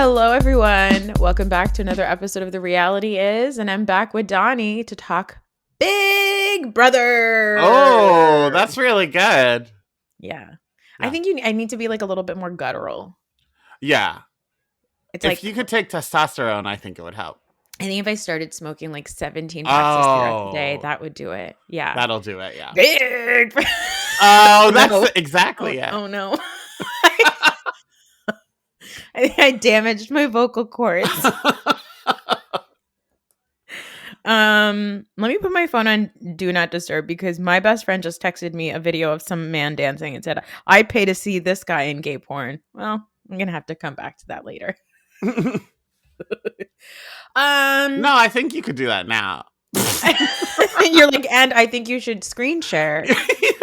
Hello, everyone. Welcome back to another episode of The Reality Is, and I'm back with Donny to talk Big Brother. Oh, that's really good. Yeah. I think I need to be like a little bit more guttural. Yeah. It's if you could take testosterone, I think it would help. I think if I started smoking like 17 packs throughout the day, that would do it. Yeah. That'll do it, yeah. Big. Oh, that's exactly it. Oh, no. I damaged my vocal cords. Let me put my phone on do not disturb because my best friend just texted me a video of some man dancing and said, I pay to see this guy in gay porn. Well, I'm gonna have to come back to that later. No, I think you could do that now. You're like, and I think you should screen share.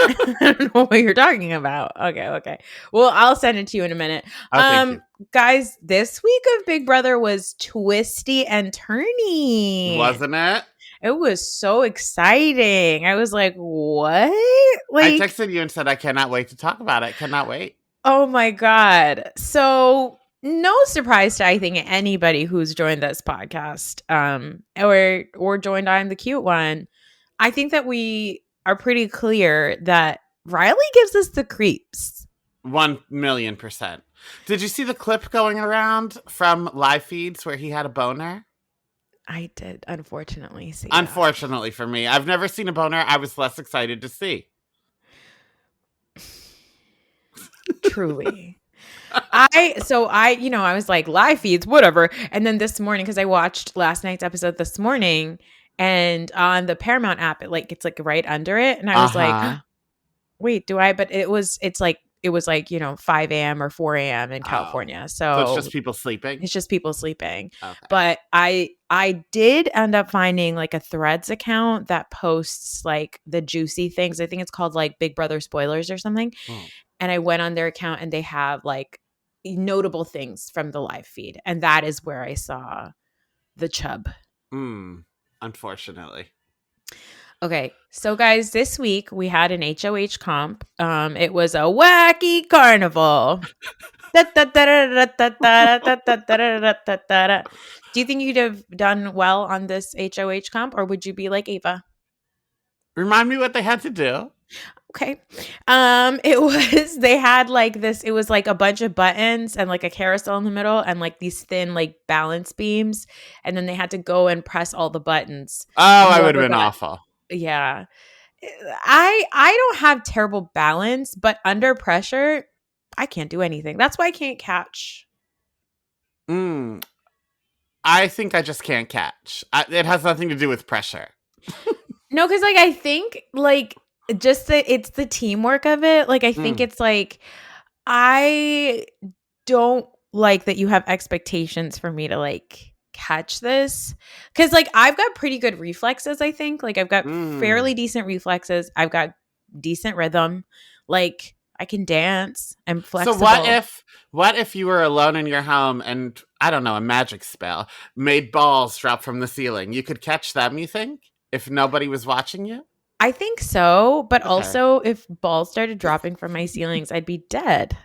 I don't know what you're talking about. Okay. Well, I'll send it to you in a minute. Guys, this week of Big Brother was twisty and turny. Wasn't it? It was so exciting. I was like, what? I texted you and said, I cannot wait to talk about it. Cannot wait. Oh my God. So no surprise to, I think, anybody who's joined this podcast or joined I'm the Cute One. I think that we are pretty clear that Riley gives us the creeps. 1,000,000%. Did you see the clip going around from live feeds where he had a boner? I did, unfortunately, see Unfortunately for me. I've never seen a boner I was less excited to see. Truly. I was like, live feeds, whatever. And then this morning, because I watched last night's episode this morning, and on the Paramount app, it's like right under it. And I was like, wait, do I? But it was like 5 a.m. or 4 a.m. in California. So it's just people sleeping? It's just people sleeping. Okay. But I did end up finding like a Threads account that posts like the juicy things. I think it's called like Big Brother Spoilers or something. And I went on their account and they have like notable things from the live feed. And that is where I saw the chub. Unfortunately. Okay, so guys, this week we had an HOH comp. It was a wacky carnival. Do you think you'd have done well on this HOH comp, or would you be like Ava? Remind me what they had to do. Okay. They had like this, it was like a bunch of buttons and like a carousel in the middle and like these thin like balance beams. And then they had to go and press all the buttons. Oh, I would have been awful. Yeah. I don't have terrible balance, but under pressure, I can't do anything. That's why I can't catch. I think I just can't catch. It has nothing to do with pressure. No, because like I think like just it's the teamwork of it. Like I think it's like I don't like that you have expectations for me to like catch this, because like I've got pretty good reflexes. I think like I've got fairly decent reflexes. I've got decent rhythm. Like I can dance. I'm flexible. So what if you were alone in your home and I don't know, a magic spell made balls drop from the ceiling? You could catch them, you think, if nobody was watching you? I think so, but also if balls started dropping from my ceilings, I'd be dead.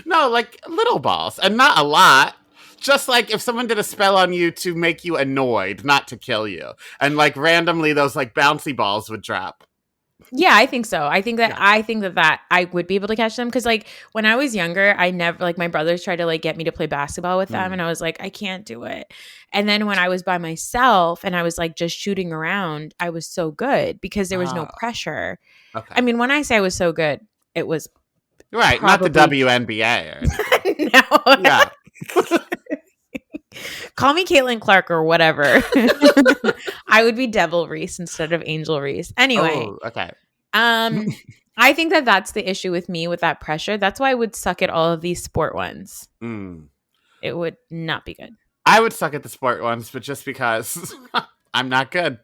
No, like little balls, and not a lot. Just like if someone did a spell on you to make you annoyed, not to kill you. And like randomly those like bouncy balls would drop. Yeah, I think so. I think that I would be able to catch them, because like when I was younger, I never, like my brothers tried to like get me to play basketball with them and I was like, I can't do it. And then when I was by myself and I was like just shooting around, I was so good because there was no pressure. Okay. I mean, when I say I was so good, it was right, not the WNBA. No. Yeah. Call me Caitlin Clark or whatever. I would be Devil Reese instead of Angel Reese. Anyway. Oh, okay. I think that that's the issue with me with that pressure. That's why I would suck at all of these sport ones. It would not be good. I would suck at the sport ones, but just because I'm not good.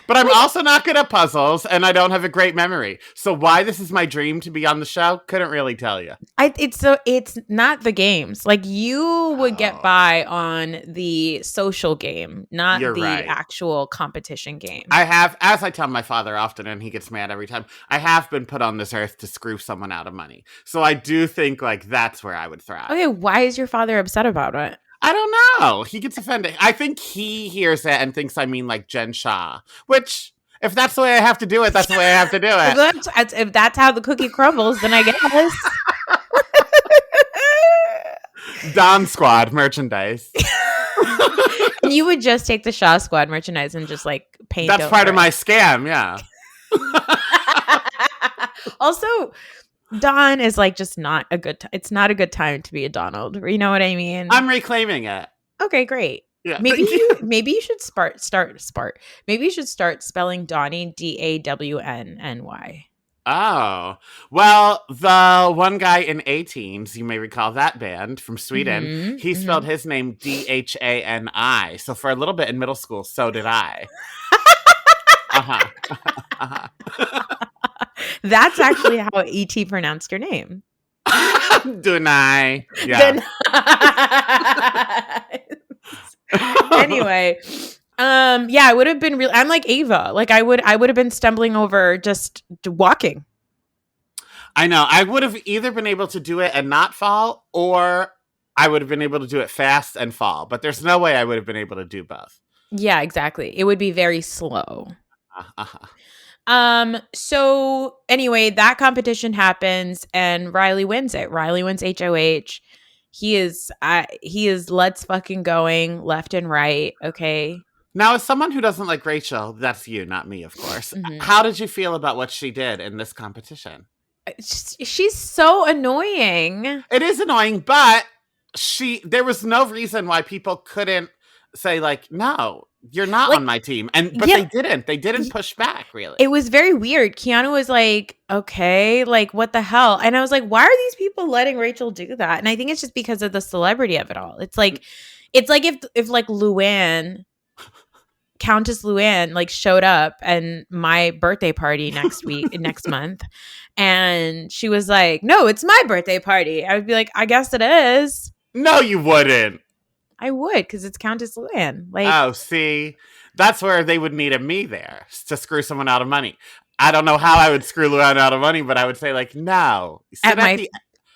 But I'm also not good at puzzles, and I don't have a great memory. So why this is my dream to be on the show, couldn't really tell you. It's not the games. Like you would get by on the social game, not actual competition game. I have, as I tell my father often, and he gets mad every time, I have been put on this earth to screw someone out of money. So I do think like that's where I would thrive. Okay, why is your father upset about it? I don't know. He gets offended. I think he hears it and thinks I mean like Jen Shah, which if that's the way I have to do it, that's the way I have to do it. If that's how the cookie crumbles, then I guess. Don Squad merchandise. You would just take the Shaw Squad merchandise and just like paint. That's part of my scam, yeah. Also, Don is like just not a good. It's not a good time to be a Donald. You know what I mean? I'm reclaiming it. Okay, great. Yeah. Maybe you should Maybe you should start spelling Donny Dawny. Oh, well, the one guy in A-Teens, you may recall that band from Sweden, he spelled his name Dhani. So for a little bit in middle school, so did I. That's actually how E.T. pronounced your name. Donny. Yeah. Anyway, yeah, it would have been real. I'm like Ava. Like I would have been stumbling over just walking. I know. I would have either been able to do it and not fall, or I would have been able to do it fast and fall. But there's no way I would have been able to do both. Yeah, exactly. It would be very slow. So anyway, that competition happens and Riley wins it. Riley wins HOH. He is let's fucking going left and right. Okay. Now, as someone who doesn't like Rachel, that's you, not me, of course. How did you feel about what she did in this competition? She's so annoying. It is annoying, but there was no reason why people couldn't say like, no, you're not on my team. But they didn't push back, really. It was very weird. Keanu was like, okay, like what the hell? And I was like, why are these people letting Rachel do that? And I think it's just because of the celebrity of it all. It's like if like Luann, Countess Luann, like showed up and my birthday party next month, and she was like, no, it's my birthday party. I would be like, I guess it is. No, you wouldn't. I would, because it's Countess Luann. Like, oh, see, that's where they would need me there to screw someone out of money. I don't know how I would screw Luann out of money, but I would say like, no, at my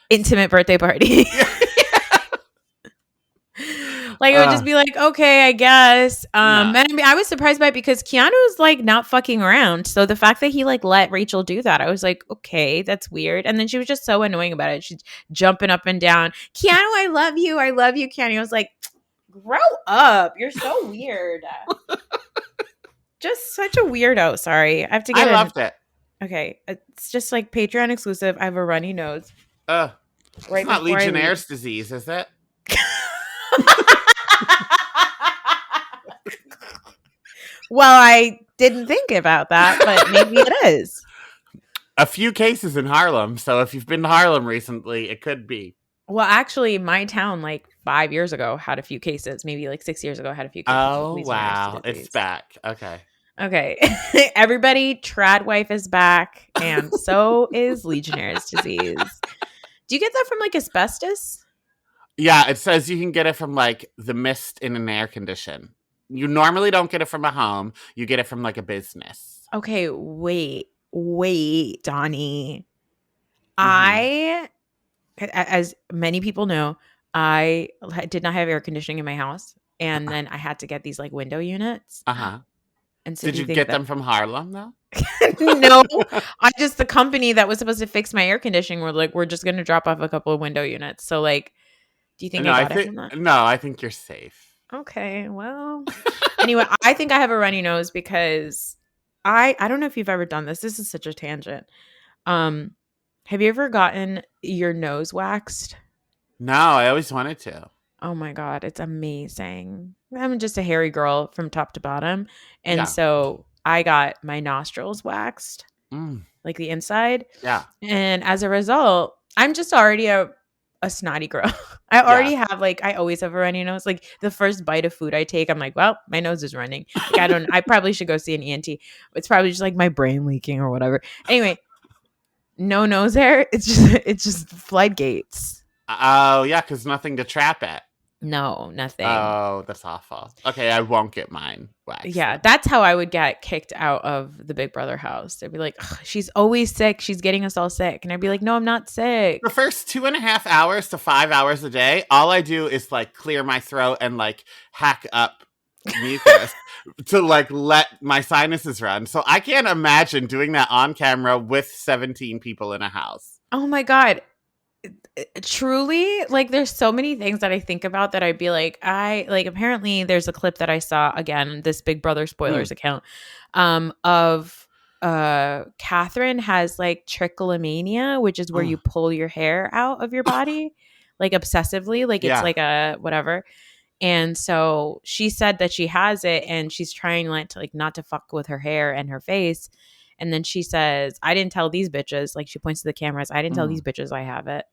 intimate birthday party. Like, it would just be like, okay, I guess. And I mean, I was surprised by it because Keanu's like not fucking around. So the fact that he like let Rachel do that, I was like, okay, that's weird. And then she was just so annoying about it. She's jumping up and down. Keanu, I love you, Keanu. I was like, grow up. You're so weird. Just such a weirdo. Sorry. I have to get loved it. Okay. It's just like Patreon exclusive. I have a runny nose. Right, it's not Legionnaire's disease, is it? Well, I didn't think about that, but maybe it is. A few cases in Harlem. So if you've been to Harlem recently, it could be. Well, actually, my town like 5 years ago had a few cases. Maybe like 6 years ago had a few cases. Oh, wow. It's back. Okay. Everybody, trad wife is back, and so is Legionnaire's disease. Do you get that from like asbestos? Yeah, it says you can get it from like the mist in an air condition. You normally don't get it from a home. You get it from like a business. Okay, wait, Donny. As many people know, I did not have air conditioning in my house, and then I had to get these like window units. And so did you get them from Harlem though? No, the company that was supposed to fix my air conditioning were like, we're just going to drop off a couple of window units. So like, do you think I got it from that? No, I think you're safe. Okay, well, anyway, I think I have a runny nose because I don't know if you've ever done this. This is such a tangent. Have you ever gotten your nose waxed? No, I always wanted to. Oh my God, it's amazing. I'm just a hairy girl from top to bottom. And so I got my nostrils waxed, like the inside. Yeah. And as a result, I'm just already a snotty girl. I already have like, I always have a runny nose. Like the first bite of food I take, I'm like, well, my nose is running. Like, I probably should go see an ENT. It's probably just like my brain leaking or whatever. Anyway, no nose hair. It's just floodgates. Oh yeah, because nothing to trap it. No, nothing. Oh, that's awful. Okay, I won't get mine waxed Yeah, then. that's how I would get kicked out of the Big Brother house. They'd be like, "Ugh, she's always sick. She's getting us all sick." And I'd be like, no, I'm not The sick. first 2.5 hours to 5 hours a day, all I do is like clear my throat and like hack up mucus to like let my sinuses run. So I can't imagine doing that on camera with 17 people in a house. Oh my God. Truly, like there's so many things that I think about that I'd be like, I like apparently there's a clip that I saw again, this Big Brother Mm. spoilers account, of Catherine has like trichomania, which is where Mm. you pull your hair out of your body, like obsessively, like it's Yeah. like a whatever. And so she said that she has it and she's trying like not to fuck with her hair and her face. And then she says, I didn't tell these bitches, like she points to the cameras, I didn't tell these Mm. bitches I have it,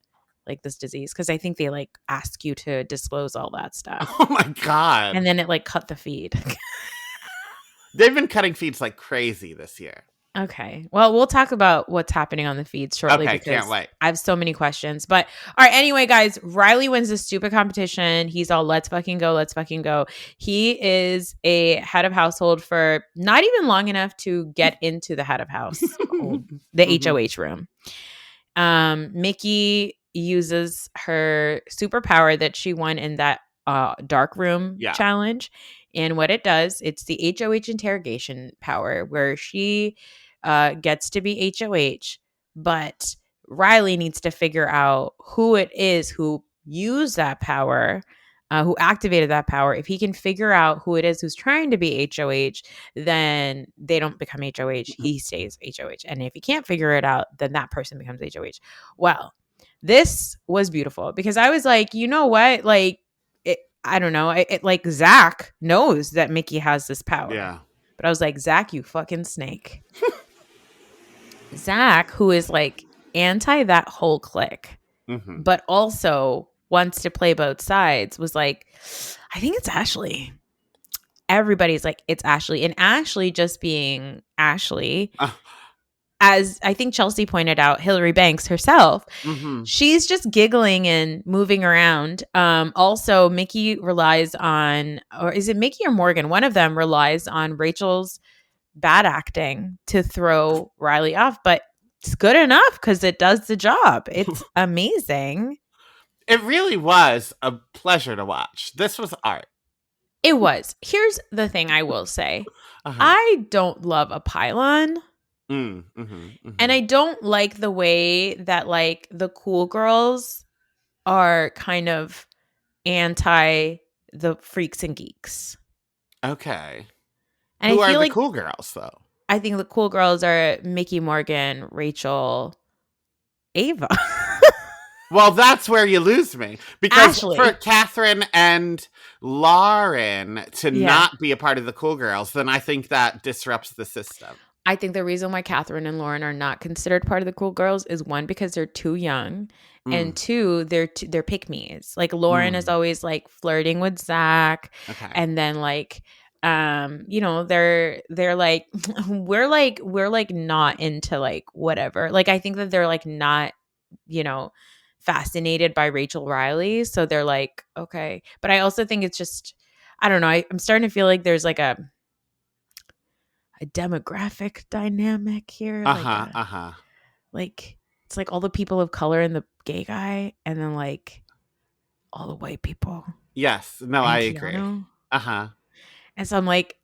like this disease. Cause I think they like ask you to disclose all that stuff. Oh my God. And then it like cut the feed. They've been cutting feeds like crazy this year. Okay. Well, we'll talk about what's happening on the feed shortly Okay, can't because wait. I have so many questions. But all right, anyway, guys, Riley wins this stupid competition. He's all let's fucking go, let's fucking go. He is a head of household for not even long enough to get into the head of household, the Mhm. HOH room. Mickey uses her superpower that she won in that dark room Yeah. challenge. And what it does, it's the HOH interrogation power where she gets to be HOH, but Riley needs to figure out who it is who used that power, who activated that power. If he can figure out who it is who's trying to be HOH, then they don't become HOH. He stays HOH. And if he can't figure it out, then that person becomes HOH. Well, this was beautiful because I was like, you know what? Like, I don't know. Like Zach knows that Mickey has this power. Yeah. But I was like, Zach, you fucking snake. Zach, who is like anti that whole clique, Mm-hmm. but also wants to play both sides, was like, I think it's Ashley. Everybody's like, it's Ashley. And Ashley just being Ashley, as I think Chelsea pointed out, Hillary Banks herself, Mm-hmm. she's just giggling and moving around. Also, Mickey relies on, or is it Mickey or Morgan? One of them relies on Rachel's bad acting to throw Riley off, but it's good enough because it does the job. It's amazing. It really was a pleasure to watch. This was art. It was. Here's the thing I will say. Uh-huh. I don't love a pylon. Mm-hmm. Mm-hmm. And I don't like the way that like the cool girls are kind of anti the freaks and geeks. Okay. And Who I are feel the like cool girls, though? I think the cool girls are Mickey, Morgan, Rachel, Ava. Well, that's where you lose me. Because Ashley. for Catherine and Lauren to Yeah. not be a part of the cool girls, then I think that disrupts the system. I think the reason why Catherine and Lauren are not considered part of the cool girls is one, because they're too young, and two, they're pick-me's. Like Lauren is always like flirting with Zach, Okay. and then like you know, they're like we're like not into like whatever. Like I think that they're like not, you know, fascinated by Rachel Riley, so they're like okay. But I also think it's just I don't know. I'm starting to feel like there's like a demographic dynamic here, Uh-huh. like it's like all the people of color and the gay guy, and then like all the white people Yes. No, and I agree. Keanu. Uh-huh. And so I'm like,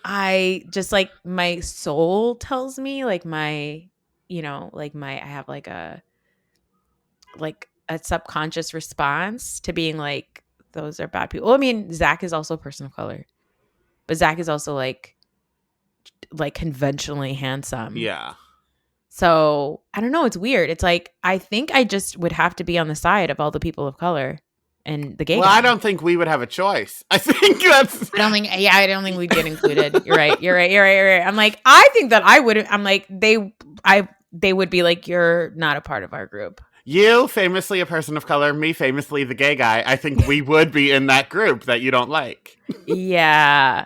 I just like my soul tells me like my, you know, like my I have like a subconscious response to being like those are bad people. Well, I mean, Zach is also a person of color, but Zach is also like conventionally handsome. Yeah. So I don't know. It's weird. It's like I think I just would have to be on the side of all the people of color and the gay Well, guy. I don't think we would have a choice. I think that's. I don't think. Yeah, I don't think we'd get included. You're right. You're right. I'm like, I think that I would. I'm like they would be like, you're not a part of our group. You, famously a person of color, me, famously the gay guy. I think we would be in that group that you don't like. Yeah.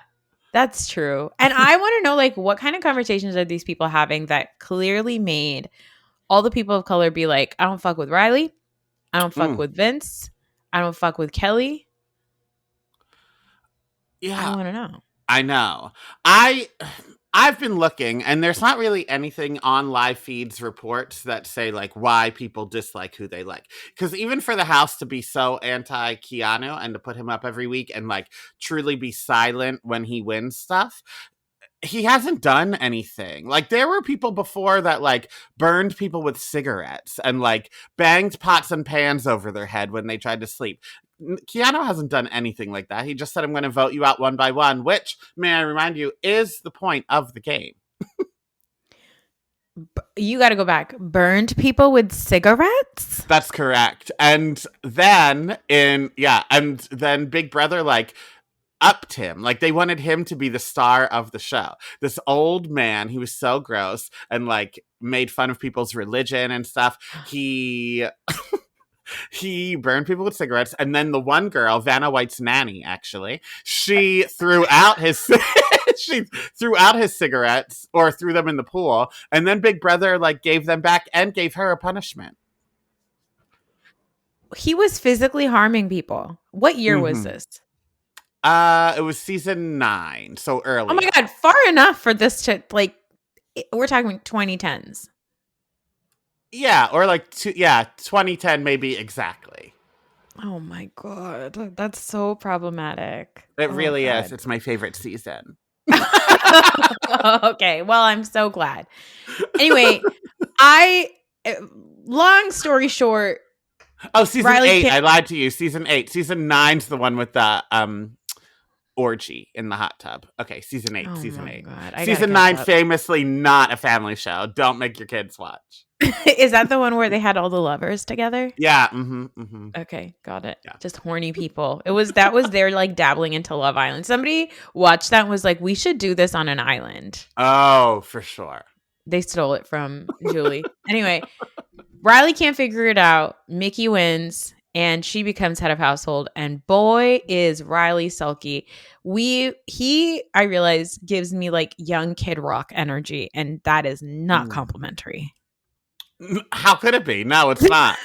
That's true. And I want to know, like, what kind of conversations are these people having that clearly made all the people of color be like, I don't fuck with Riley. I don't fuck with Vince. I don't fuck with Kelly. I Yeah, want to know. I know. I've been looking, and there's not really anything on live feeds reports that say like why people dislike who they like. Because even for the house to be so anti Keanu and to put him up every week and like truly be silent when he wins stuff, he hasn't done anything. Like there were people before that like burned people with cigarettes and like banged pots and pans over their head when they tried to sleep. Keanu hasn't done anything like that. He just said, I'm going to vote you out one by one, which, may I remind you, is the point of the game. You got to go back. Burned people with cigarettes? That's correct. And then Big Brother like upped him. Like they wanted him to be the star of the show. This old man, he was so gross and like made fun of people's religion and stuff. He burned people with cigarettes, and then the one girl, Vanna White's nanny, actually, she threw out his she threw out his cigarettes or threw them in the pool, and then Big Brother like gave them back and gave her a punishment. He was physically harming people. What year was this? It was season 9, so early. Oh my God, far enough for this to like. We're talking 2010s. Yeah, or like 2010 maybe exactly. Oh my God, that's so problematic. It really is. It's my favorite season. Okay, well, I'm so glad. Anyway, long story short. Oh, season 8. I lied to you. Season 8. Season 9's the one with the orgy in the hot tub. Okay, season 8. Season 8. Season 9 famously not a family show. Don't make your kids watch. Is that the one where they had all the lovers together? Yeah. Okay, got it. Yeah. Just horny people. That was their like dabbling into Love Island. Somebody watched that and was like, we should do this on an island. Oh, for sure. They stole it from Julie. Anyway, Riley can't figure it out. Mickey wins and she becomes head of household. And boy, is Riley sulky. I realize, gives me like young Kid Rock energy. And that is not complimentary. How could it be? No, it's not.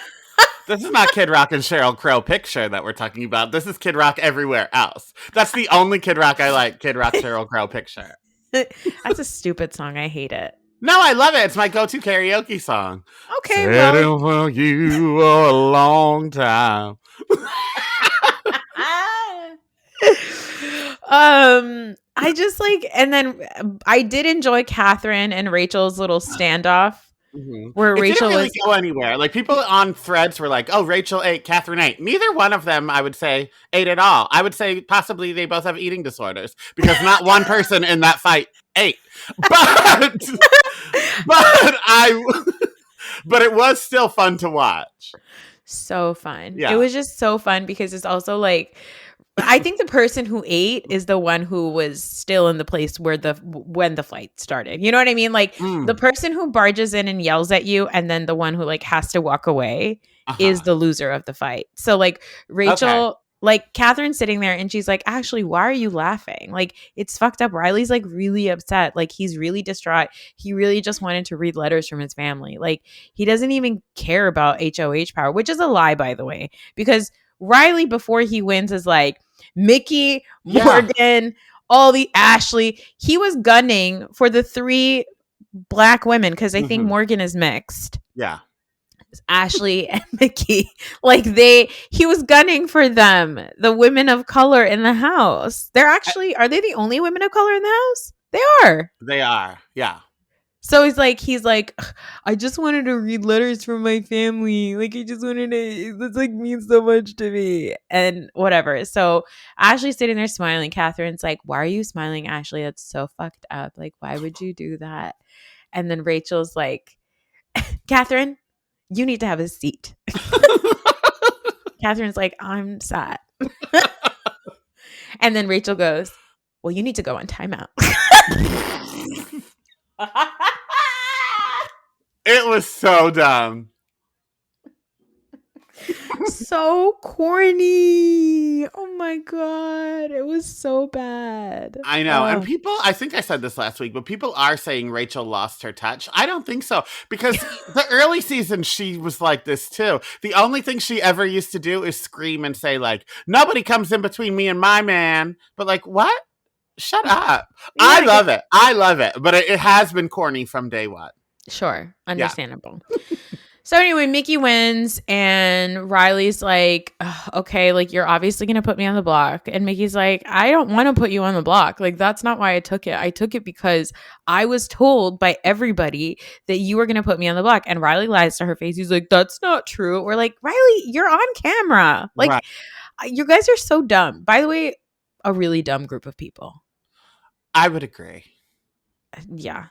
This is not Kid Rock and Sheryl Crow picture that we're talking about. This is Kid Rock everywhere else. That's the only Kid Rock I like, Kid Rock Sheryl Crow picture. That's a stupid song. I hate it. No, I love it. It's my go-to karaoke song. Okay, well. For you a long time. I just like, and then I did enjoy Catherine and Rachel's little standoff. Where Rachel didn't really go anywhere. Like people on threads were like, "Oh, Rachel ate, Catherine ate." Neither one of them, I would say, ate at all. I would say possibly they both have eating disorders because not one person in that fight ate. But but it was still fun to watch. So fun. Yeah. It was just so fun because it's also like, I think the person who ate is the one who was still in the place where when the fight started. You know what I mean? Like the person who barges in and yells at you and then the one who like has to walk away is the loser of the fight. So like Rachel, like Catherine's sitting there and she's like, actually, why are you laughing? Like it's fucked up. Riley's like really upset. Like he's really distraught. He really just wanted to read letters from his family. Like he doesn't even care about HOH power, which is a lie, by the way, because Riley before he wins is like, Mickey, Morgan, all the Ashley. He was gunning for the 3 black women because I think Morgan is mixed. Yeah. Ashley and Mickey. Like he was gunning for them, the women of color in the house. Are they the only women of color in the house? They are. They are. Yeah. So he's like, I just wanted to read letters from my family. Like, I just wanted to, this like means so much to me and whatever. So Ashley's sitting there smiling. Catherine's like, why are you smiling, Ashley? That's so fucked up. Like, why would you do that? And then Rachel's like, Catherine, you need to have a seat. Catherine's like, I'm sad. And then Rachel goes, well, you need to go on timeout. It was so dumb. So corny. Oh my god. It was so bad. I know. And people, I think I said this last week, but people are saying Rachel lost her touch. I don't think so. Because the early season, she was like this too. The only thing she ever used to do is scream and say, like, nobody comes in between me and my man. But, like, what? Shut up. I Yeah, love it. I love it. But it has been corny from day one. sure. Yeah. Understandable. So anyway, Mickey wins and Riley's like, "Ugh, okay, like you're obviously going to put me on the block." And Mickey's like, "I don't want to put you on the block. Like that's not why I took it. I took it because I was told by everybody that you were going to put me on the block." And Riley lies to her face. He's like, "That's not true." We're like, "Riley, you're on camera. Like Right. you guys are so dumb." By the way, a really dumb group of people. I would agree. Yeah.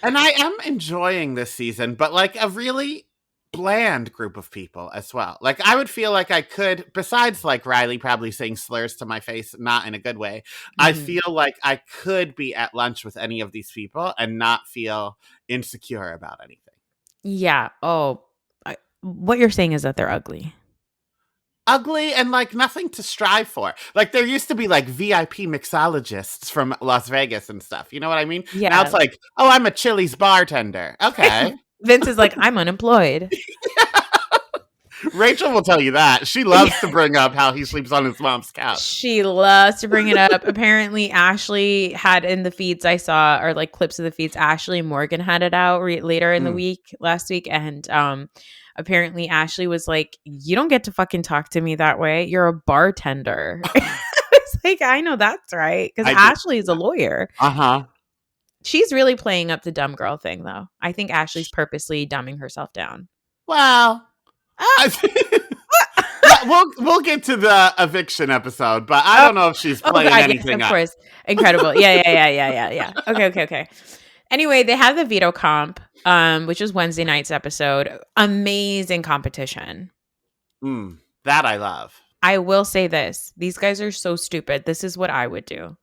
And I am enjoying this season, but like a really bland group of people as well. Like I would feel like I could, besides like Riley probably saying slurs to my face, not in a good way, I Mhm. feel like I could be at lunch with any of these people and not feel insecure about anything. Yeah. Oh, what you're saying is that they're ugly. Ugly and like nothing to strive for. Like there used to be like VIP mixologists from Las Vegas and stuff. You know what I mean? Now Yeah. it's like, oh, I'm a Chili's bartender. Okay. Vince is like, "I'm unemployed." Rachel will tell you that. She loves to bring up how he sleeps on his mom's couch. She loves to bring it up. Apparently, Ashley had in the feeds I saw, or like clips of the feeds, Ashley Morgan had it out later in the week, last week. And apparently, Ashley was like, "You don't get to fucking talk to me that way. You're a bartender." It's like, I know that's right. Because I do. Ashley is a lawyer. Uh-huh. She's really playing up the dumb girl thing, though. I think Ashley's purposely dumbing herself down. Well, Ah! we'll get to the eviction episode, but I don't know if she's playing God, yes, anything of up. course. Incredible. Yeah. Okay. Anyway, they had the veto comp, which was Wednesday night's episode. Amazing competition. That I love. I will say this. These guys are so stupid. This is what I would do.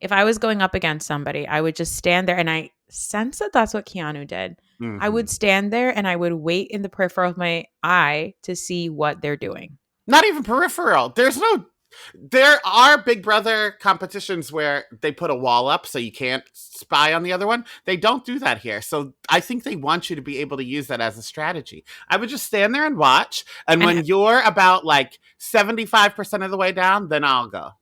If I was going up against somebody, I would just stand there, and I sense that that's what Keanu did. I would stand there and I would wait in the peripheral of my eye to see what they're doing. Not even peripheral. There are Big Brother competitions where they put a wall up so you can't spy on the other one. They don't do that here. So I think they want you to be able to use that as a strategy. I would just stand there and watch. And when you're about like 75% of the way down, then I'll go.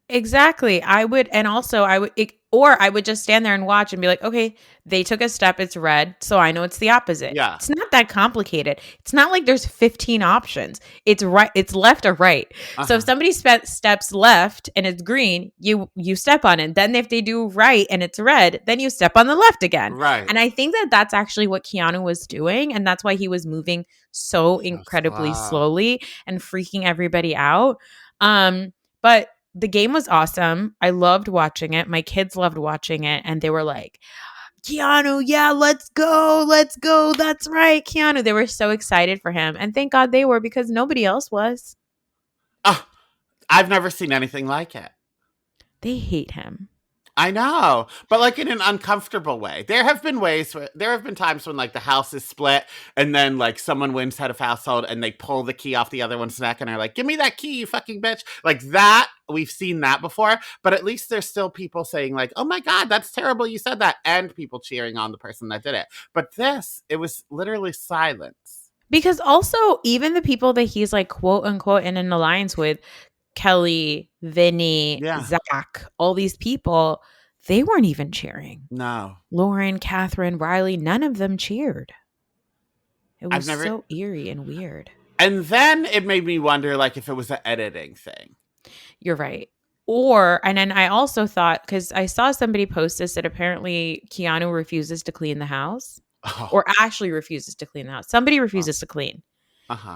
Exactly. I would, and also or I would just stand there and watch and be like, okay, they took a step, it's red, so I know it's the opposite. Yeah. It's not that complicated. It's not like there's 15 options. It's right, it's left or right. So if somebody steps left and it's green, you step on it. Then if they do right and it's red, then you step on the left again. Right. And I think that that's actually what Keanu was doing, and that's why he was moving so incredibly slowly and freaking everybody out. But the game was awesome. I loved watching it. My kids loved watching it. And they were like, "Keanu, yeah, let's go. Let's go. That's right, Keanu." They were so excited for him. And thank God they were, because nobody else was. I've never seen anything like it. They hate him. I know, but like in an uncomfortable way. There have been times when like the house is split and then like someone wins head of household and they pull the key off the other one's neck and are like, "Give me that key, you fucking bitch." Like that, we've seen that before, but at least there's still people saying like, "Oh my God, that's terrible, you said that," and people cheering on the person that did it. But it was literally silence. Because also, even the people that he's like, quote unquote, in an alliance with, Kelly, Vinny, Zach, all these people, they weren't even cheering. No. Lauren, Catherine, Riley, none of them cheered. It was so eerie and weird. And then it made me wonder like if it was an editing thing. You're right. And then I also thought, because I saw somebody post this, that apparently Keanu refuses to clean the house. Or Ashley refuses to clean the house. Somebody refuses to clean.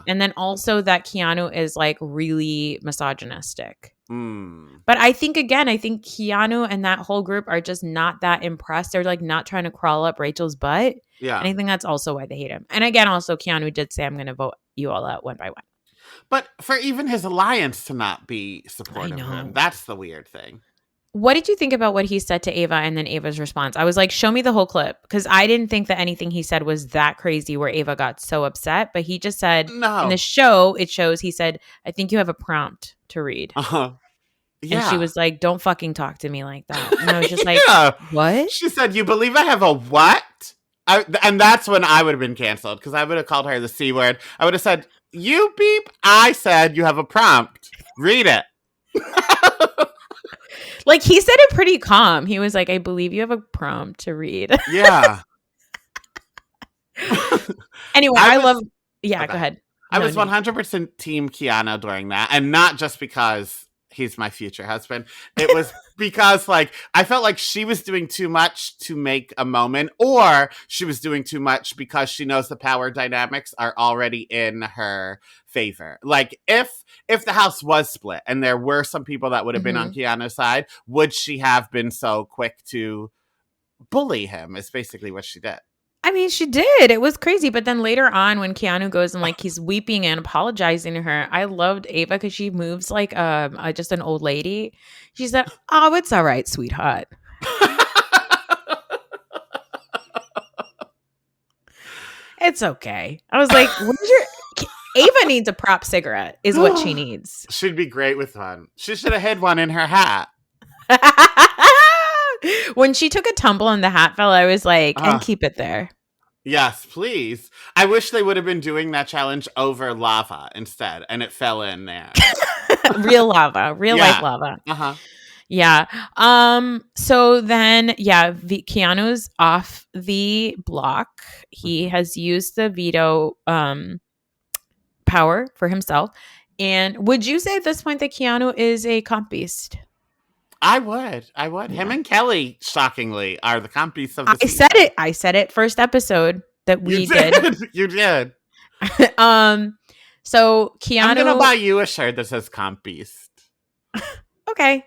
And then also that Keanu is like really misogynistic. But I think Keanu and that whole group are just not that impressed. They're like not trying to crawl up Rachel's butt. Yeah. And I think that's also why they hate him. And again, also Keanu did say, "I'm going to vote you all out one by one." But for even his alliance to not be supportive of him, that's the weird thing. What did you think about what he said to Ava and then Ava's response? I was like, show me the whole clip because I didn't think that anything he said was that crazy where Ava got so upset. But he just said in the No. show, it shows he said, I think you have a prompt to read. Uh-huh. And she Yeah. was like, don't fucking talk to me like that. And I was just like, Yeah. what? She said, "You believe I have a what?" And that's when I would have been canceled because I would have called her the C word. I would have said, "You beep." I said, "You have a prompt. Read it." Like he said it pretty calm. He was like, I believe you have a prompt to read. Yeah. Anyway, I I was. love. Yeah, Okay. go ahead. I No, was no. 100% team Keanu during that, and not just because he's my future husband. It was because like I felt like she was doing too much to make a moment, or she was doing too much because she knows the power dynamics are already in her favor. Like if the house was split and there were some people that would have been on Keanu's side, would she have been so quick to bully him? Is basically what she did. I mean, she did. It was crazy. But then later on, when Keanu goes and like he's weeping and apologizing to her, I loved Ava because she moves like just an old lady. She said, "Oh, it's all right, sweetheart. It's okay." I was like, "Where's your?" Ava needs a prop cigarette. Is what she needs. She'd be great with one. She should have hid one in her hat. When she took a tumble and the hat fell, I was like, and keep it there. Yes, please. I wish they would have been doing that challenge over lava instead, and it fell in there. Real lava, real life lava. Uh-huh. Yeah. So then, yeah, Keanu's off the block. He has used the veto power for himself. And would you say at this point that Keanu is a comp beast? I would. Yeah. Him and Kelly, shockingly, are the comp beasts of the season. said it. I said it first episode that we did. You did. So Keanu, I'm gonna buy you a shirt that says comp beast. Okay.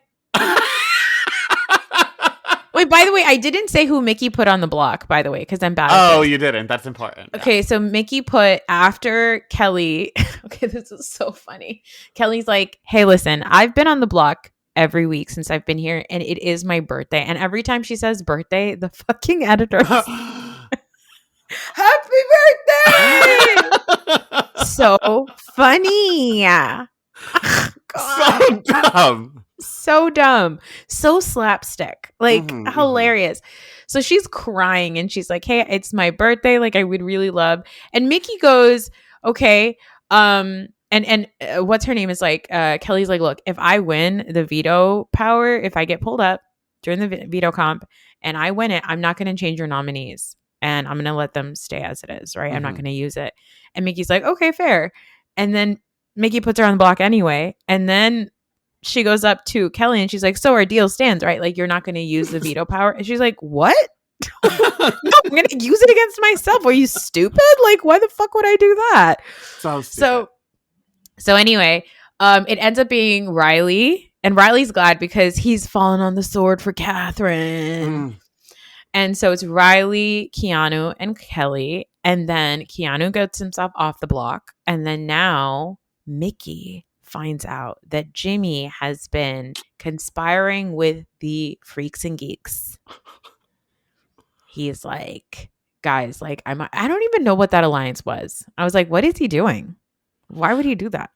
Wait, by the way, I didn't say who Mickey put on the block, by the way, because I'm bad at this. You didn't. That's important. Okay, yeah. So Mickey put after Kelly. Okay, this is so funny. Kelly's like, hey, listen, I've been on the block every week since I've been here, and it is my birthday. And every time she says birthday, the fucking editor happy birthday! So funny. So dumb. So dumb. So slapstick. Like hilarious. So she's crying and she's like, hey, it's my birthday. Like I would really love. And Mickey goes, okay. And what's her name is like, Kelly's like, look, if I win the veto power, if I get pulled up during the veto comp and I win it, I'm not going to change your nominees and I'm going to let them stay as it is. Right. I'm not going to use it. And Mickey's like, okay, fair. And then Mickey puts her on the block anyway. And then she goes up to Kelly and she's like, so our deal stands, right? Like, you're not going to use the veto power. And she's like, what? No, I'm going to use it against myself. Are you stupid? Like, why the fuck would I do that? So stupid. So anyway, it ends up being Riley. And Riley's glad because he's fallen on the sword for Catherine. And so it's Riley, Keanu, and Kelly. And then Keanu gets himself off the block. And then now Mickey finds out that Jimmy has been conspiring with the freaks and geeks. He's like, guys, like I don't even know what that alliance was. I was like, what is he doing? Why would he do that?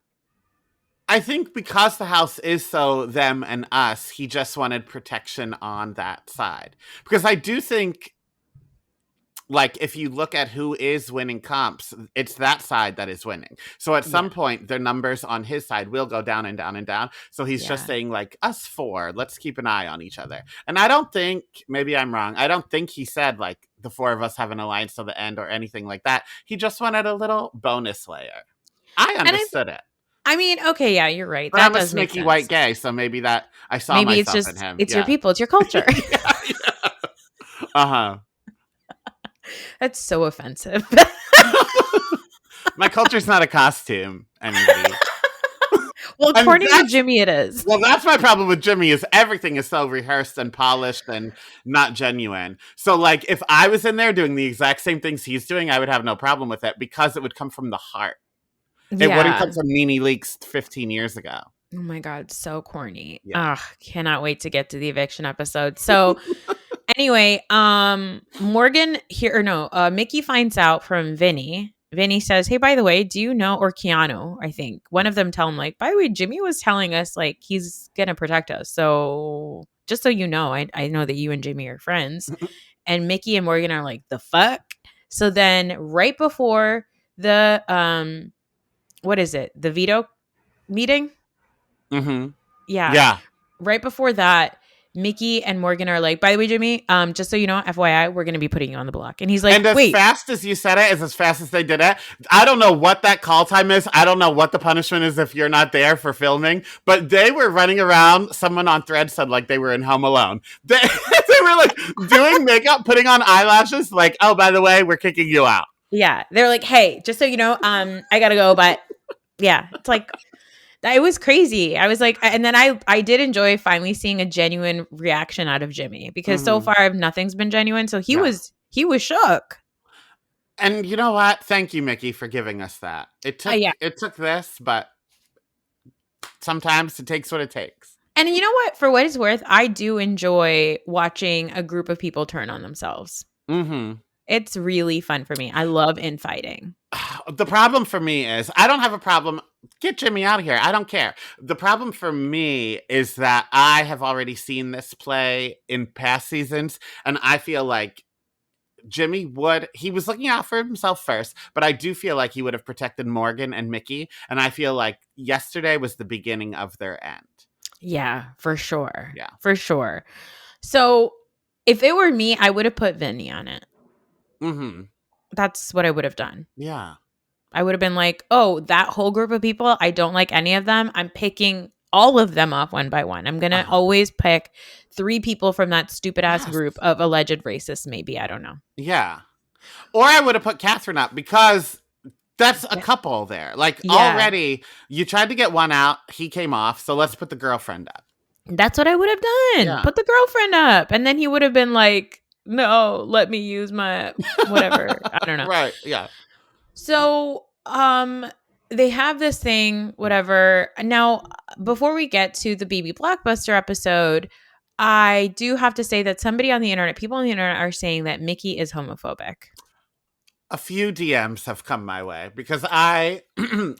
I think because the house is so them and us, he just wanted protection on that side. Because I do think, like, if you look at who is winning comps, it's that side that is winning. So at some point, their numbers on his side will go down and down and down. So he's just saying, like, us four, let's keep an eye on each other. And I don't think, maybe I'm wrong, I don't think he said, like, the four of us have an alliance to the end or anything like that. He just wanted a little bonus layer. I understood it. I mean, okay, yeah, you're right. But that I'm a does make sneaky sense. white gay, so maybe that I saw maybe myself it's just, in him. It's your people, it's your culture. Uh-huh. That's so offensive. My culture's not a costume, anybody. Well, according to Jimmy, it is. Well, that's my problem with Jimmy is everything is so rehearsed and polished and not genuine. So, like, if I was in there doing the exact same things he's doing, I would have no problem with it because it would come from the heart. It wouldn't come from Nene Leakes 15 years ago. Oh my God, so corny. Yeah. Ugh, cannot wait to get to the eviction episode. So anyway, Morgan here or no, Mickey finds out from Vinny. Vinny says, "Hey, by the way, do you know," or Keanu, I think. One of them tell him, like, "By the way, Jimmy was telling us like he's gonna protect us. So just so you know, I know that you and Jimmy are friends." And Mickey and Morgan are like, "The fuck?" So then right before the what is it? The veto meeting? Mm-hmm. Yeah. Yeah. Right before that, Mickey and Morgan are like, "By the way, Jimmy, just so you know, FYI, we're gonna be putting you on the block." And he's like, And as "Wait." fast as you said it is as fast as they did it. I don't know what that call time is. I don't know what the punishment is if you're not there for filming. But they were running around. Someone on Thread said like they were in Home Alone. They were like doing makeup, putting on eyelashes. Like, oh, by the way, we're kicking you out. Yeah. They're like, "Hey, just so you know, I gotta go, but yeah." It's like it was crazy. I was like, and then I did enjoy finally seeing a genuine reaction out of Jimmy because so far nothing's been genuine. So he No. was shook. And you know what? Thank you, Mickey, for giving us that. It took this, but sometimes it takes what it takes. And you know what? For what it's worth, I do enjoy watching a group of people turn on themselves. Mm-hmm. It's really fun for me. I love infighting. The problem for me is I don't have a problem. Get Jimmy out of here. I don't care. The problem for me is that I have already seen this play in past seasons, and I feel like Jimmy he was looking out for himself first, but I do feel like he would have protected Morgan and Mickey, and I feel like yesterday was the beginning of their end. Yeah, for sure. Yeah. For sure. So if it were me, I would have put Vinny on it. Mm-hmm. That's what I would have done. Yeah. I would have been like, "Oh, that whole group of people, I don't like any of them. I'm picking all of them off one by one. I'm going to always pick 3 people from that stupid ass group of alleged racists, maybe. I don't know." Yeah. Or I would have put Catherine up because that's a couple there. Like already you tried to get one out. He came off. So let's put the girlfriend up. That's what I would have done. Yeah. Put the girlfriend up. And then he would have been like, "No, let me use my whatever." I don't know. Right. Yeah. So, they have this thing, whatever. Now, before we get to the BB Blockbuster episode, I do have to say that people on the internet are saying that Mickey is homophobic. A few DMs have come my way because I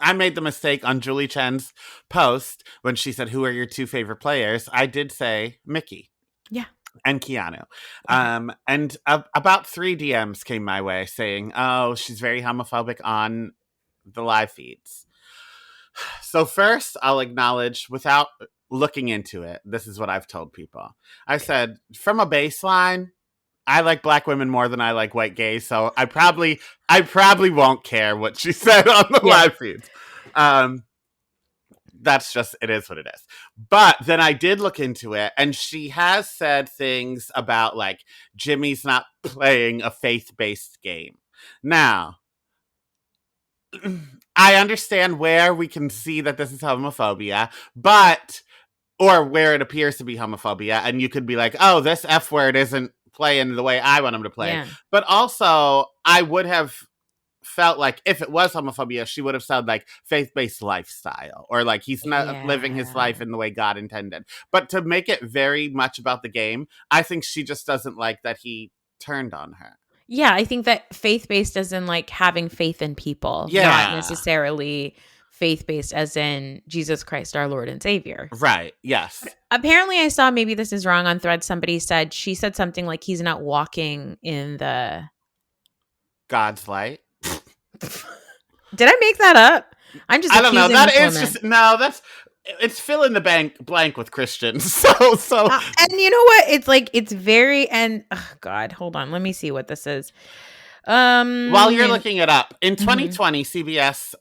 I made the mistake on Julie Chen's post when she said, "Who are your 2 favorite players?" I did say Mickey. Yeah. And Keanu. And about 3 DMs came my way saying, "Oh, she's very homophobic on the live feeds." So first, I'll acknowledge without looking into it, this is what I've told people. I said, from a baseline, I like black women more than I like white gays, so I probably won't care what she said on the live feeds. That's just, it is what it is. But then I did look into it, and she has said things about, like, Jimmy's not playing a faith-based game. Now, I understand where we can see that this is homophobia, or where it appears to be homophobia, and you could be like, oh, this F word isn't playing the way I want him to play. Yeah. But also, I would have felt like if it was homophobia, she would have said like faith-based lifestyle, or like he's not living his life in the way God intended. But to make it very much about the game, I think she just doesn't like that he turned on her. Yeah, I think that faith-based as in like having faith in people, not necessarily faith-based as in Jesus Christ, our Lord and Savior. Right, yes. Apparently, I saw, maybe this is wrong on Thread, she said something like he's not walking in the God's light. Did I make that up? I'm just, I don't know. That is woman. Just, no, it's fill in the blank with Christians. So. And you know what? It's like, it's very, and oh God, hold on. Let me see what this is. While you're looking it up, in 2020, CBS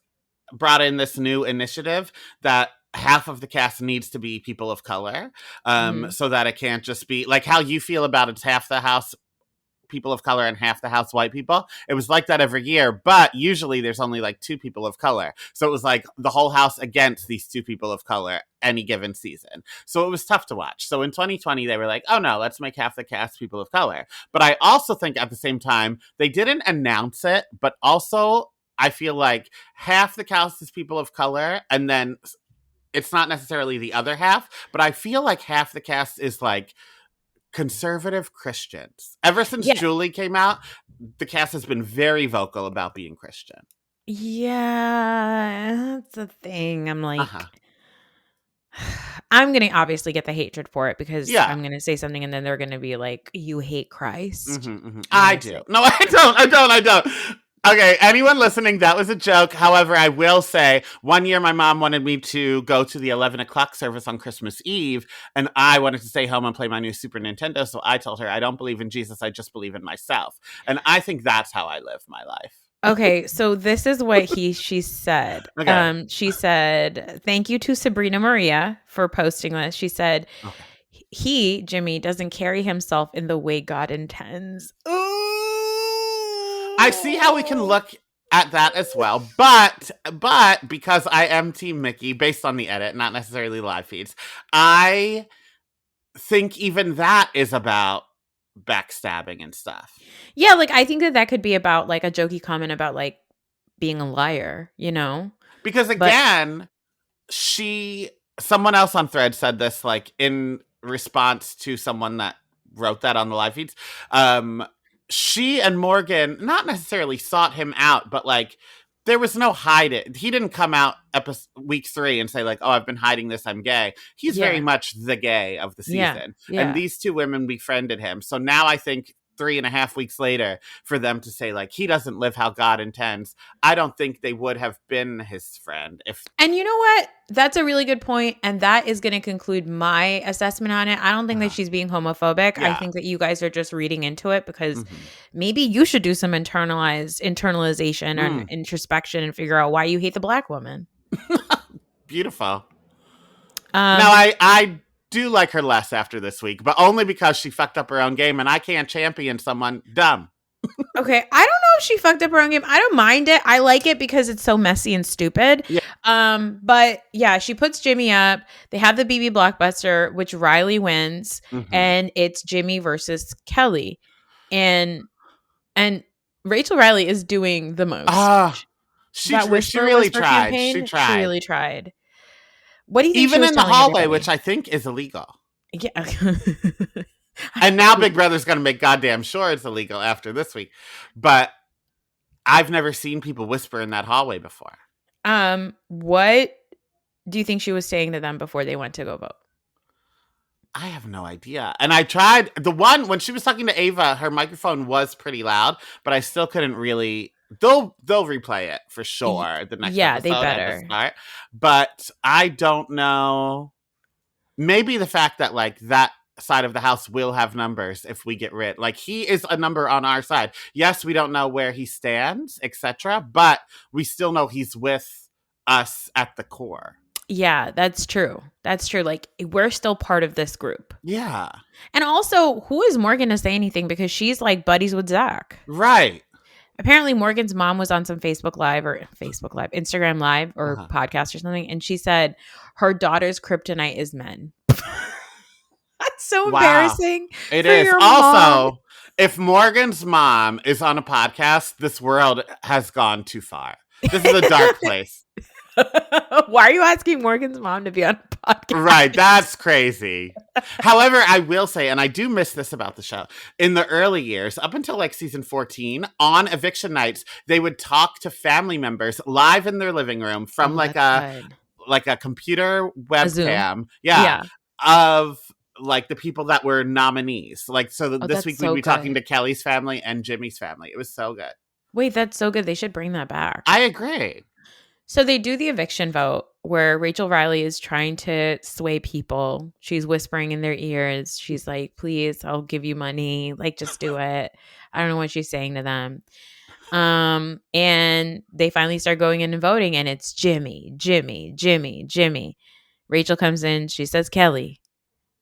brought in this new initiative that half of the cast needs to be people of color, so that it can't just be like how you feel about it's half the house people of color and half the house white people. It was like that every year, but usually there's only like 2 people of color. So it was like the whole house against these 2 people of color any given season. So it was tough to watch. So in 2020, they were like, oh no, let's make half the cast people of color. But I also think at the same time, they didn't announce it, but also I feel like half the cast is people of color, and then it's not necessarily the other half, but I feel like half the cast is like conservative Christians. Ever since Yeah. Julie came out, the cast has been very vocal about being Christian. Yeah, that's the thing. I'm like, Uh-huh. I'm going to obviously get the hatred for it because Yeah. I'm going to say something and then they're going to be like, you hate Christ. I do. No, I don't. Okay, anyone listening, that was a joke. However, I will say, one year my mom wanted me to go to the 11 o'clock service on Christmas Eve, and I wanted to stay home and play my new Super Nintendo, so I told her, I don't believe in Jesus, I just believe in myself. And I think that's how I live my life. Okay, so this is what she said. Okay. She said, thank you to Sabrina Maria for posting this. She said, Okay. he, Jimmy, doesn't carry himself in the way God intends. Ooh. I see how we can look at that as well, but because I am Team Mickey, based on the edit, not necessarily live feeds, I think even that is about backstabbing and stuff. Yeah, like I think that could be about like a jokey comment about like being a liar, you know? Because again, someone else on Thread said this like in response to someone that wrote that on the live feeds. She and Morgan not necessarily sought him out, but like there was no hide it. He didn't come out week 3 and say like, "Oh, I've been hiding this. I'm gay." He's very much the gay of the season, and these two women befriended him. So now I think 3.5 weeks later, for them to say like he doesn't live how God intends, I don't think they would have been his friend if. And you know what? That's a really good point, and that is going to conclude my assessment on it. I don't think that she's being homophobic. I think that you guys are just reading into it because maybe you should do some internalization and introspection and figure out why you hate the black woman. Beautiful. Now I do like her less after this week, but only because she fucked up her own game, and I can't champion someone dumb. Okay, I don't know if she fucked up her own game. I don't mind it. I like it because it's so messy and stupid. Yeah. But yeah, she puts Jimmy up. They have the BB Blockbuster, which Riley wins, and it's Jimmy versus Kelly, and Rachel Riley is doing the most. She really tried. Campaign, she really tried. What do you think? Even in the hallway, which I think is illegal. Yeah. And now Big Brother's going to make goddamn sure it's illegal after this week. But I've never seen people whisper in that hallway before. What do you think she was saying to them before they went to go vote? I have no idea. And I tried when she was talking to Ava, her microphone was pretty loud, but I still couldn't really. They'll replay it for sure. The next episode they better. At the start. But I don't know. Maybe the fact that like that side of the house will have numbers if we get rid. Like he is a number on our side. Yes, we don't know where he stands, etc., but we still know he's with us at the core. Yeah, that's true. That's true. Like we're still part of this group. Yeah. And also, who is Morgan to say anything because she's like buddies with Zach. Right. Apparently Morgan's mom was on some Instagram Live or podcast or something, and she said her daughter's kryptonite is men. That's so embarrassing. It is. Also, if Morgan's mom is on a podcast, this world has gone too far. This is a dark place. Why are you asking Morgan's mom to be on a podcast? Right, that's crazy. However, I will say, and I do miss this about the show, in the early years, up until like season 14, on eviction nights, they would talk to family members live in their living room from like a computer webcam. Yeah. Of like the people that were nominees. Like, so this week we'd be talking to Kelly's family and Jimmy's family. It was so good. Wait, that's so good. They should bring that back. I agree. So they do the eviction vote where Rachel Riley is trying to sway people. She's whispering in their ears. She's like, please, I'll give you money. Like, just do it. I don't know what she's saying to them. And they finally start going in and voting, and it's Jimmy. Rachel comes in. She says Kelly.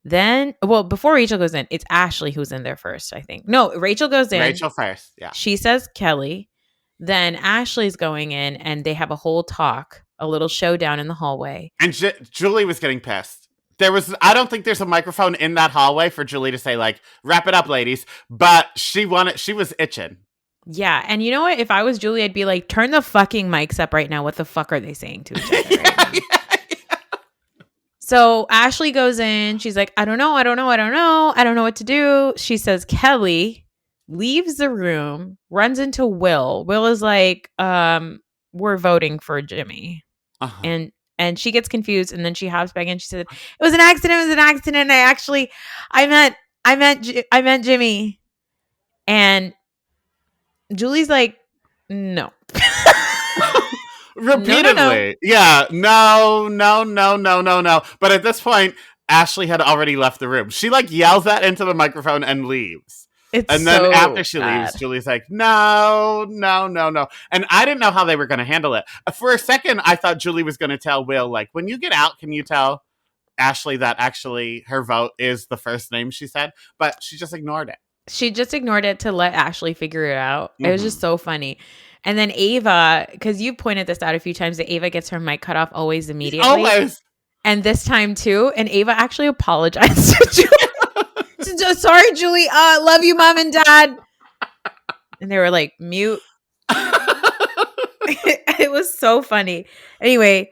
Then, before Rachel goes in, it's Ashley who's in there first, I think. No, Rachel goes in. Rachel first, yeah. She says Kelly. Then Ashley's going in, and they have a whole talk, a little showdown in the hallway. And Julie was getting pissed. I don't think there's a microphone in that hallway for Julie to say, like, wrap it up, ladies. But she was itching. Yeah, and you know what? If I was Julie, I'd be like, turn the fucking mics up right now. What the fuck are they saying to each other right now? So Ashley goes in. She's like, I don't know. I don't know. I don't know. I don't know what to do. She says, Kelly leaves the room, runs into Will. Will is like, we're voting for Jimmy. Uh-huh. And she gets confused, and then she hops back in. She said, "It was an accident. It was an accident. I meant Jimmy." And Julie's like, "No, no, no, no." Repeatedly. Yeah. No, no, no, no, no, no. But at this point, Ashley had already left the room. She like yells that into the microphone and leaves. It's And then after so she leaves, bad. Julie's like, no, no, no, no. And I didn't know how they were going to handle it. For a second, I thought Julie was going to tell Will, like, when you get out, can you tell Ashley that actually her vote is the first name she said? But she just ignored it. She just ignored it to let Ashley figure it out. It was just Mm-hmm. so funny. And then Ava, because you pointed this out a few times, that Ava gets her mic cut off always immediately. Always. And this time too. And Ava actually apologized to Julie. Sorry, Julie. Love you, mom and dad. And they were like, mute. It was so funny. Anyway,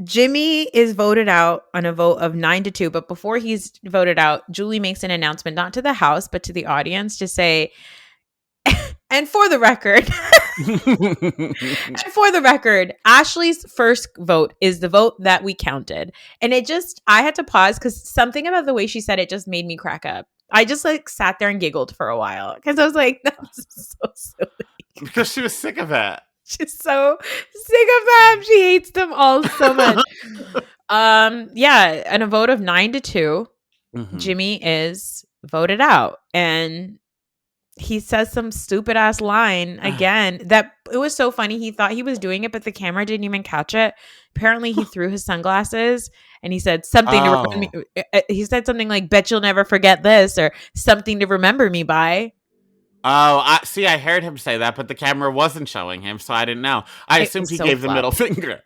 Jimmy is voted out on a vote of 9-2. But before he's voted out, Julie makes an announcement, not to the house, but to the audience to say, and for the record, Ashley's first vote is the vote that we counted. And I had to pause because something about the way she said it just made me crack up. I just like sat there and giggled for a while because I was like, that's so silly. Because she was sick of it. She's so sick of them. She hates them all so much. Yeah, and a vote of 9-2, Jimmy is voted out. And he says some stupid ass line again that it was so funny. He thought he was doing it, but the camera didn't even catch it. Apparently, he threw his sunglasses and he said something to remind me. He said something like, bet you'll never forget this, or something to remember me by. Oh, I heard him say that, but the camera wasn't showing him, so I didn't know. I It assumed was he so gave the middle flubbed. finger.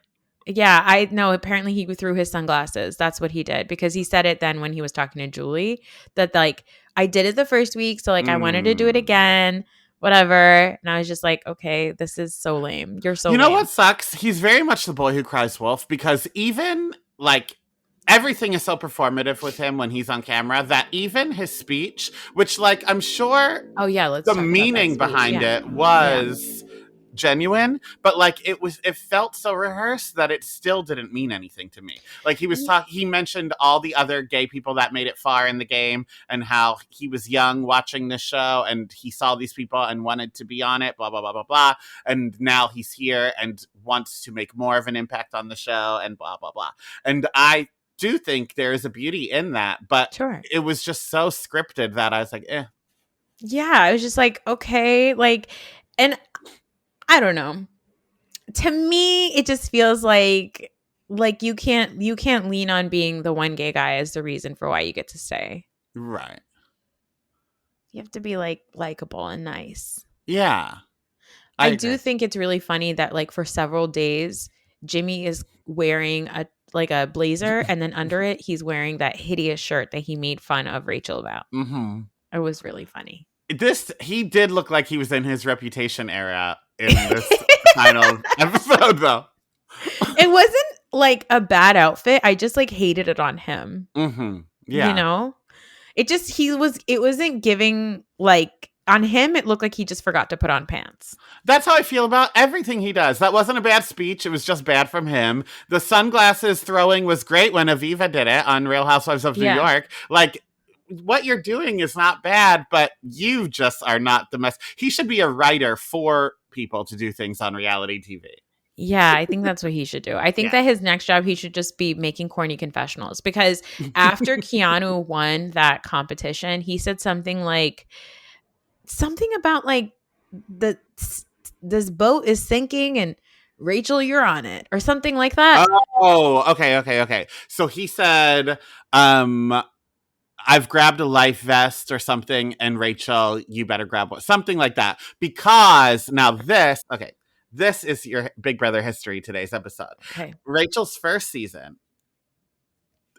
Yeah, I know. Apparently, he threw his sunglasses. That's what he did because he said it then when he was talking to Julie that, like, I did it the first week. So, like, I wanted to do it again, whatever. And I was just like, okay, this is so lame. You're so You know lame. what sucks? He's very much the boy who cries wolf because even, like, everything is so performative with him when he's on camera that even his speech, which, like, I'm sure Oh, yeah. Let's the talk about that meaning speech. behind Yeah. it Yeah. was genuine, but like it felt so rehearsed that it still didn't mean anything to me. Like he mentioned all the other gay people that made it far in the game and how he was young watching this show and he saw these people and wanted to be on it, blah blah blah blah blah, and now he's here and wants to make more of an impact on the show and blah blah blah. And I do think there is a beauty in that, but Sure. it was just so scripted that I was like, Yeah. I was just like, okay. Like, and I don't know. To me, it just feels like you can't lean on being the one gay guy as the reason for why you get to stay. right. You have to be like likable and nice. Yeah. I agree. do think it's really funny that like for several days Jimmy is wearing a blazer and then under it he's wearing that hideous shirt that he made fun of Rachel about. Mm-hmm. It was really funny. He did look like he was in his Reputation era in this final episode, though. It wasn't like a bad outfit. I just like hated it on him. Mm-hmm. Yeah. You know? It wasn't giving like on him, it looked like he just forgot to put on pants. That's how I feel about everything he does. That wasn't a bad speech. It was just bad from him. The sunglasses throwing was great when Aviva did it on Real Housewives of New York. Like, what you're doing is not bad, but you just are not the mess. He should be a writer for people to do things on reality TV. Yeah, I think that's what he should do. I think that his next job, he should just be making corny confessionals because after Keanu won that competition, he said something about like this boat is sinking and Rachel, you're on it or something like that. Oh, okay. So he said, I've grabbed a life vest or something, and Rachel, you better grab one. Something like that. Because now this is your Big Brother history, today's episode. Okay. Rachel's first season,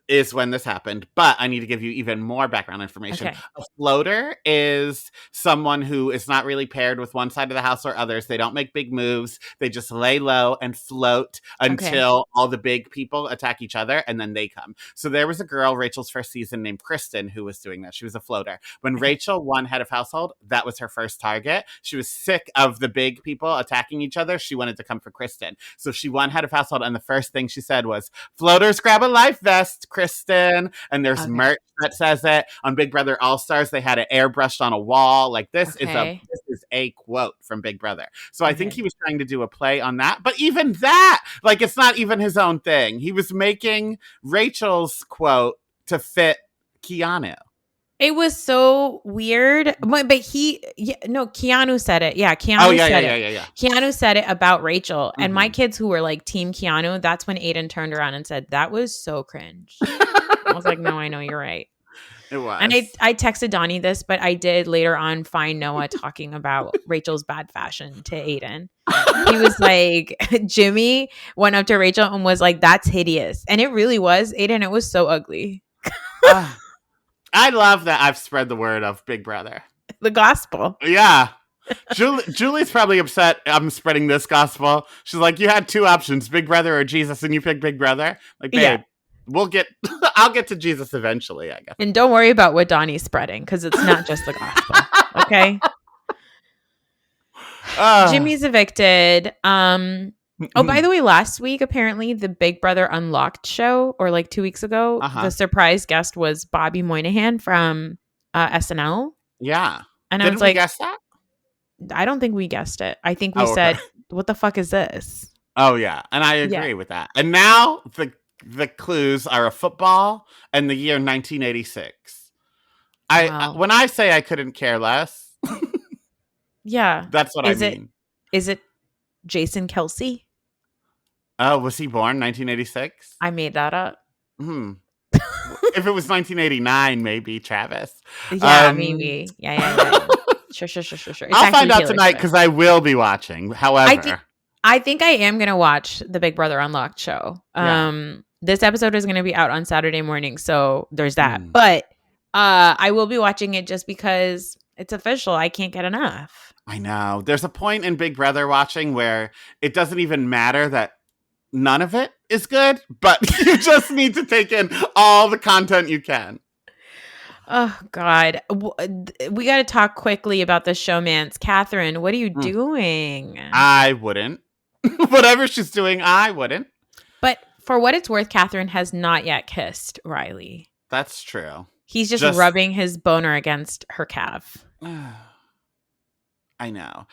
is when this happened, but I need to give you even more background information. Okay. A floater is someone who is not really paired with one side of the house or others. They don't make big moves. They just lay low and float until all the big people attack each other, and then they come. So there was a girl, Rachel's first season, named Kristen, who was doing that. She was a floater. When Rachel won head of household, that was her first target. She was sick of the big people attacking each other. She wanted to come for Kristen. So she won head of household, and the first thing she said was, "Floaters grab a life vest, Kristen." And there's merch that says it. On Big Brother All-Stars, they had it airbrushed on a wall. Like, this is a quote from Big Brother. So I think he was trying to do a play on that. But even that, like, it's not even his own thing. He was making Rachel's quote to fit Keanu. It was so weird, but Keanu said it. Yeah, Keanu said it. Yeah. Keanu said it about Rachel, and my kids who were like Team Keanu. That's when Aiden turned around and said, "That was so cringe." I was like, "No, I know you're right." It was. And I texted Donny this, but I did later on find Noah talking about Rachel's bad fashion to Aiden. He was like, Jimmy went up to Rachel and was like, "That's hideous," and it really was, Aiden. It was so ugly. I love that I've spread the word of Big Brother. The gospel. Yeah. Julie's probably upset I'm spreading this gospel. She's like, you had two options, Big Brother or Jesus, and you picked Big Brother. Like, babe, I'll get to Jesus eventually, I guess. And don't worry about what Donnie's spreading, because it's not just the gospel. Okay? Jimmy's evicted. Oh, by the way, last week, apparently, the Big Brother Unlocked show, or like 2 weeks ago, the surprise guest was Bobby Moynihan from SNL. Yeah. And Didn't we guess that? I don't think we guessed it. I think we said, what the fuck is this? Oh, yeah. And I agree with that. And now the clues are a football and the year 1986. When I say I couldn't care less, that's what I mean. Is it Jason Kelsey? Oh, was he born 1986? I made that up. If it was 1989, maybe Travis. Yeah, maybe. Yeah. Sure. I'll find out tonight because I will be watching. However, I think I am going to watch the Big Brother Unlocked show. This episode is going to be out on Saturday morning, so there's that. But I will be watching it just because it's official. I can't get enough. I know. There's a point in Big Brother watching where it doesn't even matter that none of it is good, but you just need to take in all the content you can. Oh, God. We got to talk quickly about the showmance. Catherine, what are you doing? I wouldn't. Whatever she's doing, I wouldn't. But for what it's worth, Catherine has not yet kissed Riley. That's true. He's just rubbing his boner against her calf. I know.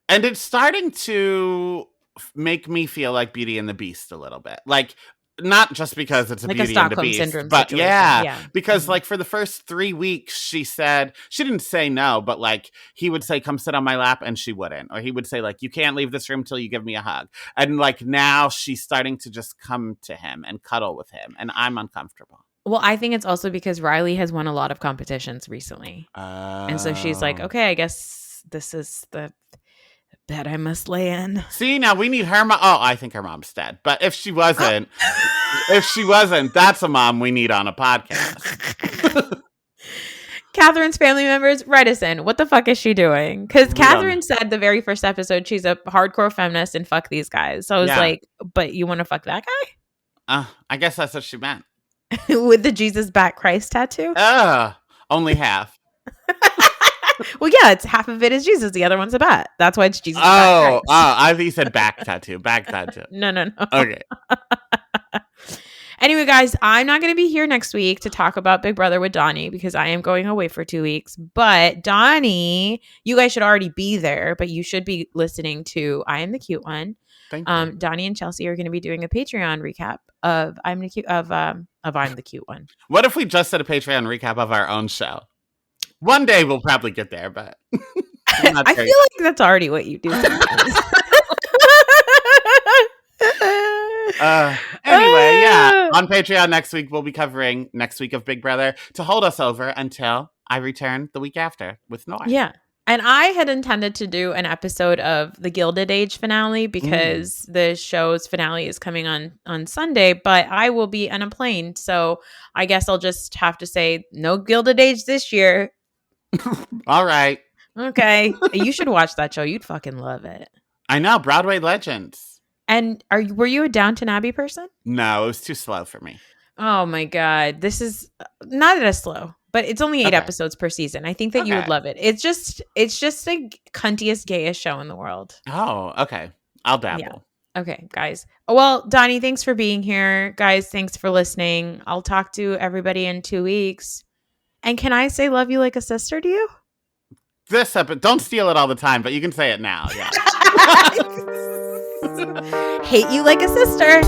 And it's starting to make me feel like Beauty and the Beast a little bit. Like, not just because it's a like Beauty a Stockholm and the Beast, syndrome but situation. because like for the first 3 weeks, she didn't say no, but like he would say, "Come sit on my lap," and she wouldn't. Or he would say like, "You can't leave this room till you give me a hug." And like now she's starting to just come to him and cuddle with him, and I'm uncomfortable. Well, I think it's also because Riley has won a lot of competitions recently. And so she's like, okay, I guess this is the bed I must lay in. See, now we need her mom. Oh, I think her mom's dead. But if she wasn't, that's a mom we need on a podcast. Catherine's family members, write us in. What the fuck is she doing? Because Catherine said the very first episode she's a hardcore feminist and fuck these guys. So I was like, but you want to fuck that guy? I guess that's what she meant. With the Jesus back Christ tattoo? Only half. Well, yeah, it's half of it is Jesus. The other one's a bat. That's why it's Jesus back Christ. I think you said back tattoo. Back tattoo. No. Okay. Anyway, guys, I'm not going to be here next week to talk about Big Brother with Donny because I am going away for 2 weeks. But Donny, you guys should already be there, but you should be listening to I Am the Cute One. Thank you. Donny and Chelsea are going to be doing a Patreon recap of I'm the Cute One. What if we just did a Patreon recap of our own show? One day we'll probably get there, but I feel like that's already what you do sometimes. Anyway, yeah. On Patreon next week, we'll be covering next week of Big Brother to hold us over until I return the week after with Noir. Yeah. And I had intended to do an episode of the Gilded Age finale because the show's finale is coming on Sunday, but I will be on a plane. So I guess I'll just have to say no Gilded Age this year. All right. Okay. You should watch that show. You'd fucking love it. I know, Broadway legends. And were you a Downton Abbey person? No, it was too slow for me. Oh my God. This is not as slow, but it's only 8 episodes per season. I think that you would love it. It's just the cuntiest, gayest show in the world. Oh, okay. I'll dabble. Yeah. Okay, guys. Well, Donny, thanks for being here. Guys, thanks for listening. I'll talk to everybody in 2 weeks. And can I say love you like a sister to you? Don't steal it all the time, but you can say it now. Yeah. Hate you like a sister.